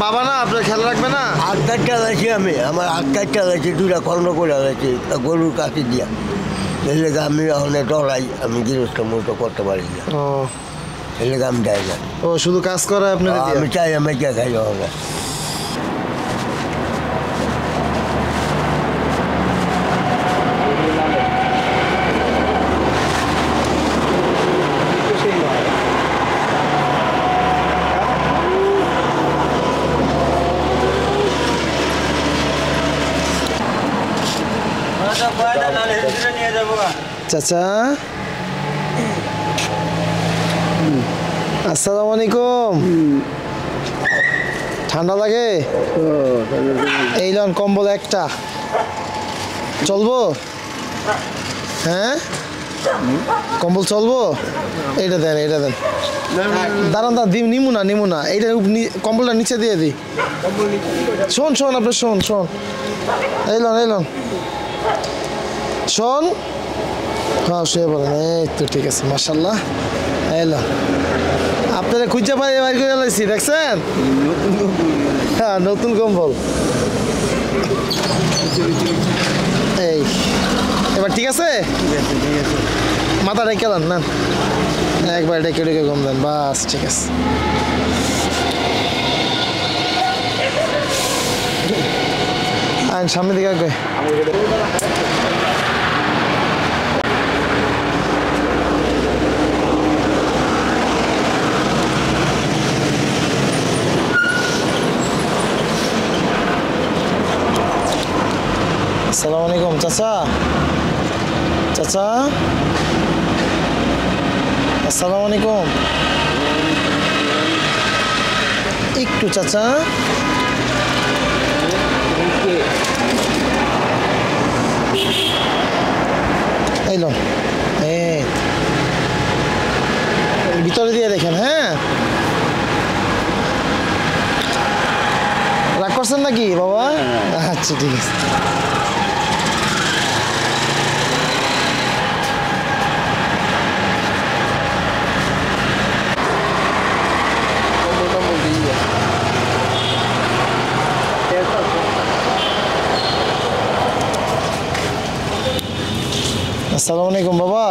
বাবা না আপনার খেয়াল রাখবে না? আটটা লাগছি আমি, আমার আটটা লাগছে, দুটা খন্ড করে লাগছে গরুর কাছে দিয়া। এই লেগে আমি অনেক ডরাই, আমি গৃহস্থ মতো করতে পারি না। ও এই লেগে আমি যাই না। ও শুধু কাজ করে আপনার? আমি চাই আমি কে খাই হবে। চাচা আসসালামু আলাইকুম। ঠান্ডা লাগে? এই লন কম্বল একটা, চলবো? হ্যাঁ কম্বল চলবো? এইটা দেন, এইটা দেন। দাঁড়ান দাঁড়ান, নিমু না এইটা কম্বলটা নিচে দিয়ে দিই। শোন আপনার শোন এই লন শোন। হ্যাঁ শুয়ে পড়েন, এই তো ঠিক আছে মাশাআল্লাহ। এলো আপনারা খুঁজে পাই বাইর করে লাইছি, দেখছেন? হ্যাঁ নতুন কম্বল। এই এবার ঠিক আছে? মাথা রেখে দেন না, একবার ডেকে ঘুম দেন, বাস ঠিক আছে। আইন সামনের দিকে আগে। আসসালামু আলাইকুম চাচা। আসসালামু আলাইকুম। একটু চাচা, এই লোন, ভিতরে দিয়ে দেখেন। হ্যাঁ রাগ করছেন নাকি বাবা? আচ্ছা ঠিক আছে। আসসালামু আলাইকুম বাবা।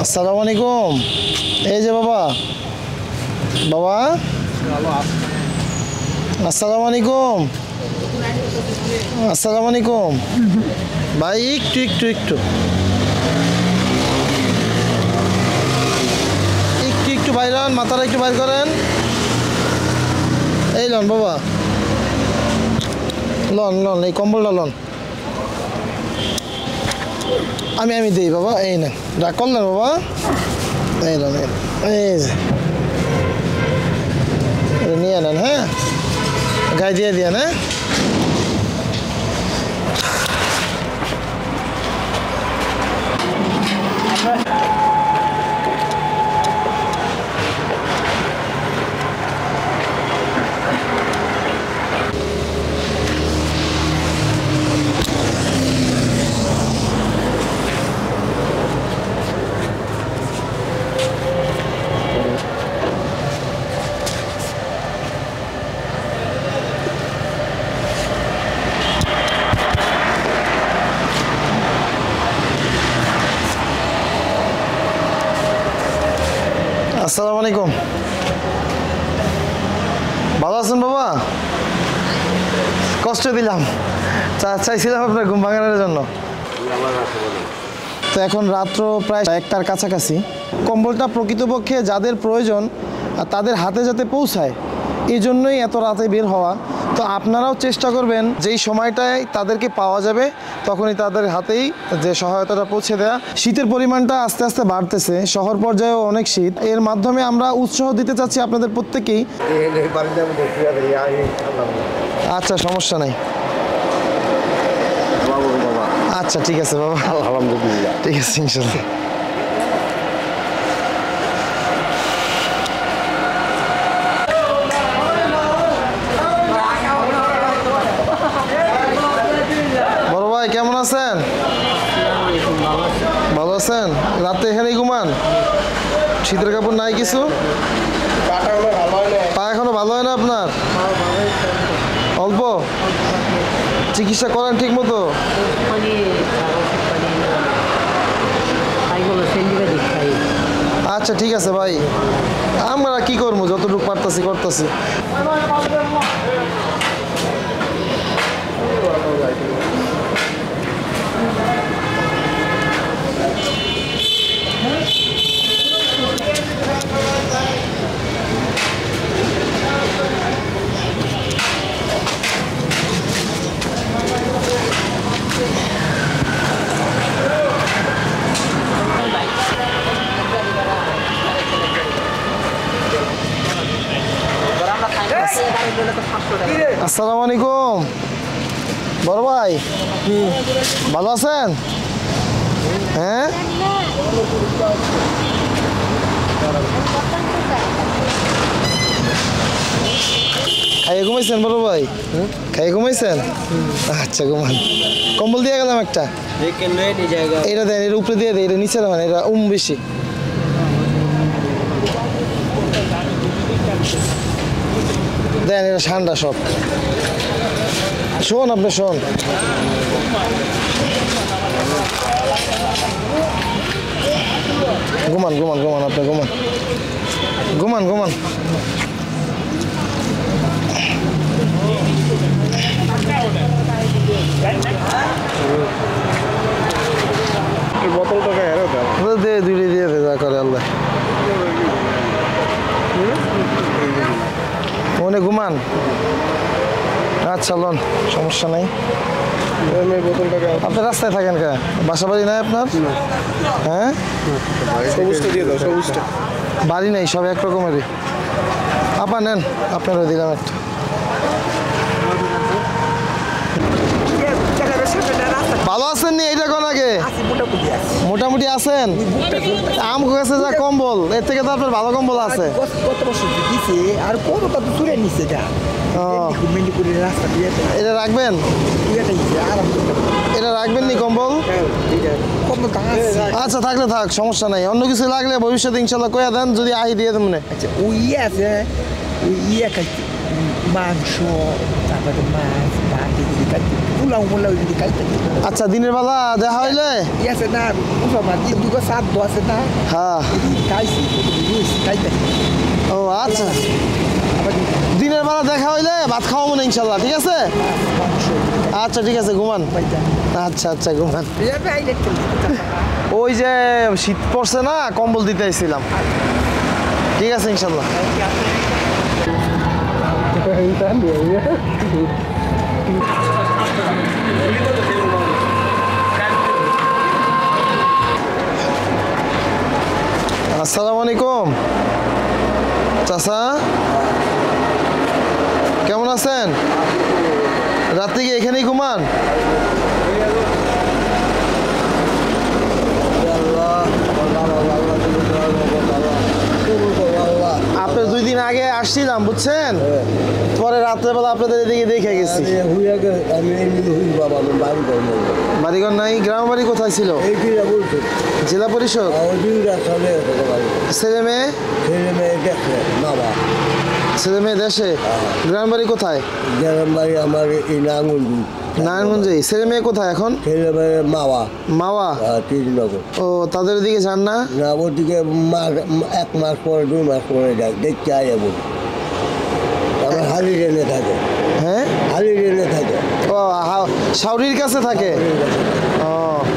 আসসালামু আলাইকুম। এই যে বাবা আসসালামু আলাইকুম। আসসালামু আলাইকুম ভাই। একটু বাইর হন, মাথাটা একটু বাইর করেন। এই লন বাবা, লন এই কম্বলটা লন। আমি দিই বাবা, এই নেন, রাগ করলেন বাবা। এই লন, এই যে নিয়ে নেন। হ্যাঁ গায়ে দিয়ে দিয়েন। হ্যাঁ আসসালামু আলাইকুম। ভালো আছেন বাবা? কষ্ট দিলাম, চাইছিলাম আপনার ঘুম ভাঙানোর জন্য। তো এখন রাত্র প্রায় 1টার কাছাকাছি। কম্বলটা প্রকৃতপক্ষে যাদের প্রয়োজন তাদের হাতে যাতে পৌঁছায়, এই জন্যই এত রাতে বের হওয়া। তো আপনারাও চেষ্টা করবেন যেই সময়টায় তাদেরকে পাওয়া যাবে তখনই তাদের হাতেই যে সহায়তাটা পৌঁছে দেওয়া। শীতের পরিমাণটা আস্তে আস্তে বাড়তেছে, শহর পর্যায়েও অনেক শীত। এর মাধ্যমে আমরা উৎসাহ দিতে চাচ্ছি আপনাদের প্রত্যেকেই। আচ্ছা সমস্যা নাই, আচ্ছা ঠিক আছে বাবা, আলহামদুলিল্লাহ ঠিক আছে ইনশাল্লাহ। বড় ভাই কেমন আছেন? ভালো আছেন? রাতে এখানেই ঘুমান? শীতের কাপড় নাই কিছু? পা এখনো ভালো হয় না আপনার? অল্প চিকিৎসা করেন ঠিক মতো? আচ্ছা ঠিক আছে ভাই, আমরা কি করবো, যতটুকু পারতাছি করতেছি। আসসালামু আলাইকুম বড় ভাই, ভালো আছেন? হ্যাঁ খাইয়ে ঘুমাইছেন বড় ভাই? খাইয়ে ঘুমাইছেন? আচ্ছা ঘুমান। কম্বল দিয়ে গেলাম একটা, এটা দেন, এর উপরে দিয়ে দেয়, এটা নিচে দেবেন, এটা বেশি। দেন, এটা ঠান্ডা সব। শোন আপনি শোন, ঘুমান ঘুমান ঘুমান, আপনি ঘুমান ঘুমান ঘুমান। দে দুইটা দিয়ে দে, যা করে আল্লাহ। মনে ঘুমান। আচ্ছা লোন, সমস্যা নাই। আপনি রাস্তায় থাকেন কে? বাসা বাড়ি নাই আপনার? হ্যাঁ বাড়ি নাই, সব একরকমেরই। আপা নেন, আপনারও দিলাম একটা। ভালো আছেন নি? এইটা কোন আগে মোটামুটি আছেন? আম গেছে যা কম্বল, এর থেকে তো আপনার ভালো কম্বল আছে। এটা রাখবেন, এটা রাখবেন নি কম্বল? আচ্ছা থাকলে থাক, সমস্যা নাই। অন্য কিছু লাগলে ভবিষ্যতে ইনশাল্লাহ কইয়া দেন, যদি আহি দিয়ে দেন। মাংস, তারপরে মাছ, ভাত, পোলাও মোলাও যদি খাইতে। আচ্ছা দিনের বেলা দেখা হইলে আছে না, দুটো সাত আছে না, হ্যাঁ খাইছি খাইতে। ও আচ্ছা, দিনের বেলা দেখা হইলে ভাত খাওয়া মনে ইনশাল্লাহ। ঠিক আছে, আচ্ছা ঠিক আছে, ঘুমান। আচ্ছা আচ্ছা ঘুমান। ওই যে শীত পড়ছে না, কম্বল দিতে আইছিলাম। ঠিক আছে ইনশাল্লাহ। আসসালামু আলাইকুম চাচা, কেমন আছেন? রাত্রে কি এখানেই ঘুমান? আপনার 2 দিন আগে আসছিলাম বুঝছেন, পরে রাত্রেবেলা আপনাদের এদিকে দেখে গেছি। বাড়িঘর নাই? গ্রাম বাড়ি কোথায় ছিল? জেলা পরিষদ। ছেলে মেয়ে? ছেলে মেয়ে দেশে। গ্রাম বাড়ি কোথায়? গ্রাম বাড়ি আমার এই নারায়ণগঞ্জে। ছেলে মেয়ে কোথায় এখন? ছেলে মেয়ে মাওয়া। মাওয়া? ও, তাদের দিকে যান না? না, ওদিকে 1 মাস পরে 2 মাস পরে যাই, দেখতে আয় যাবো। আমার হালি ট্রেনে থাকে। হ্যাঁ হালি ট্রেনে থাকে। ও, শাওরির কাছে থাকে। ও,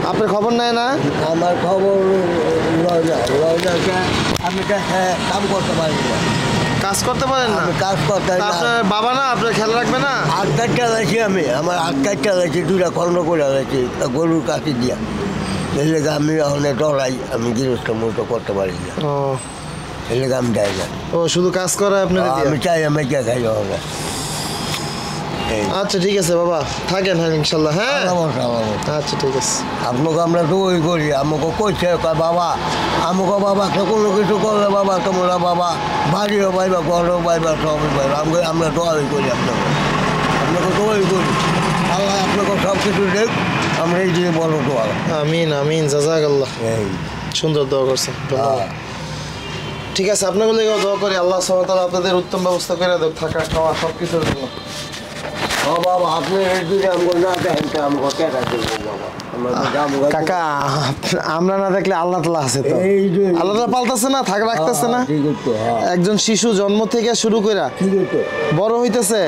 আপনার খবর নেয় না? আমার খবর লয় না। আমি কাম করতে পারি না। কাজ করতে পারেন না? কাজ করতে আপনার বাবা না আপনার খেয়াল রাখবে না? 8 কাঠটা গেছি আমি, আমার 8 কাঠটা গেছি, 2টা খন্ড করে গেছি গরুর কাছে দিয়া। এই লেগে আমি ওখানে ডরাই, আমি গৃহস্থ মতো করতে পারি না। ও, এই লেগে আমি যাই না। ও, শুধু কাজ করে আপনার? আমি চাই আমি কে খাই ওখানে। আচ্ছা ঠিক আছে বাবা, থাকেন। হ্যাঁ ইনশাল্লাহ। হ্যাঁ আচ্ছা ঠিক আছে। আপনাকে আমরা তো ওই করি, আমাকে কইছে বাবা, আমাকে বাবা কোনো কিছু করলে বাবা তোমরা বাবা বাড়িও পাইবা, ঘরও পাইবা, সবই পাইবা। আমরা তো ওই করি, আপনাকে তো ওই করি। আল্লাহ আপনাকে সব কিছু দেখ, আমরা এই দিয়ে বলো তো। আমিন আমিন, জাযাকাল্লাহ। সুন্দর দোয়া করছেন, ধন্যবাদ। ঠিক আছে, আপনাকে লেগেও দোয়া করি আল্লাহ সুবহানাহু ওয়া তাআলা আপনাদের উত্তম ব্যবস্থা করে দেখ, থাকা খাওয়া সব কিছুর জন্য। ও বাবা আপনি যদি আমাকে না দেখেন তো আমাকে টাকা দেবেন বাবা আমরা তো যাবো কাকা, আমরা না দেখলে আল্লাহ তাআলা আছে তো। এই যে আল্লাহ তাআলা পালতাছে না, থাক রাখতেছে না। ঠিক তো হ্যাঁ একজন শিশু জন্ম থেকে শুরু কইরা ঠিক তো বড় হইতেছে,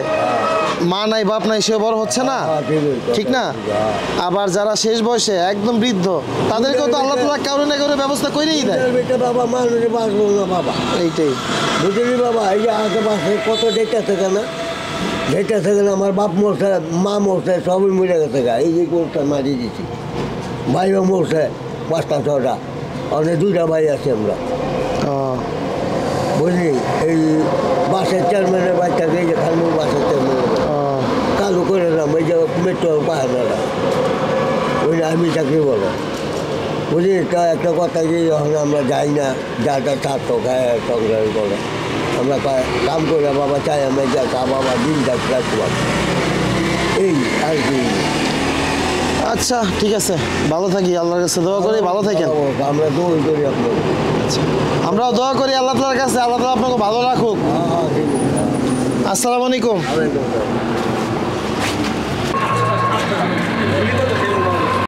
মা নাই বাপ নাই, সে বড় হচ্ছে না, ঠিক না? আবার যারা শেষ বয়সে একদম বৃদ্ধ, তাদেরকেও তো আল্লাহ তাআলা কারো না কারো ব্যবস্থা করেই দেয়। বেটা বাবা মানুষে বাঁচবো না বাবা এইটাই বুঝলি বাবা। এই যে আশেপাশে কত ডেটা থাকে না, ডেটা থাকে না, আমার বাপ মরছে, মা মরছে, সবই মরে গেছে গা। এই যে কোর্সটা মারিয়ে দিচ্ছি, ভাইও মরছে 5টা 6টা, অনেক 2টা ভাই আছে আমরা ও, বুঝলি। এই বাসের চেয়ারম্যানের বাচ্চাকে, এই যে খালমুর বাসের চেয়ারম্যানের ও, চালু করে দিলাম, এই যে মেট্রো পাহাড়া, ওই আমি চাকরি বলো বুঝলি। তা একটা কথা যে যখন আমরা যাই না, যাটা ছাত্র খায় সংগ্রহ করে, আমরা কাম করে বাবা চাই আমরা যা বাবা দিন যাচ্ছি রাখবো, এই আর কি। আচ্ছা ঠিক আছে, ভালো থাকি, আল্লাহর কাছে দোয়া করি ভালো থাকেন। আমরা দৌড় করি আপনার। আমরাও দোয়া করি আল্লাহ তাআলার কাছে, আল্লাহ তাআলা আপনাকে ভালো রাখুক। হ্যাঁ ঠিক আছে। আসসালামু আলাইকুম। আলাইকুম আসসালাম।